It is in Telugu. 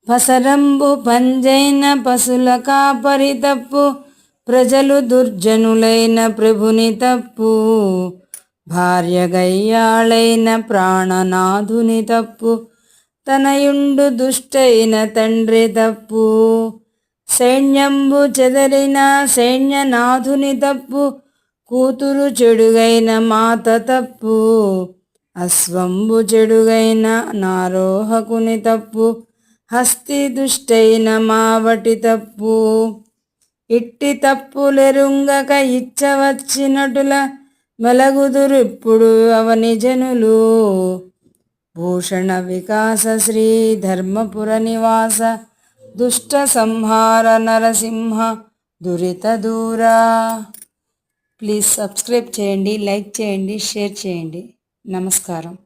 పసరంబు పంజైన పశుల కాపరి తప్పు, ప్రజలు దుర్జనులైన ప్రభుని తప్పు, భార్య గయ్యాళైన ప్రాణనాథుని తప్పు, తనయుండు దుష్టైన తండ్రి తప్పు, సైన్యంబు చెదరిన సైన్యనాథుని తప్పు, కూతురు చెడుగైన మాత తప్పు, అశ్వంబు చెడుగైన నారోహకుని తప్పు, హస్తి దుష్టైన మావటి తప్పు. ఇట్టి తప్పులెరుంగక ఇచ్చవచ్చినటుల మలగుదురిప్పుడు అవని జనులు. భూషణ వికాస శ్రీ ధర్మపుర నివాస, దుష్ట సంహార నరసింహ దురిత దూరా. ప్లీజ్ సబ్స్క్రైబ్ చేయండి, లైక్ చేయండి, షేర్ చేయండి. నమస్కారం.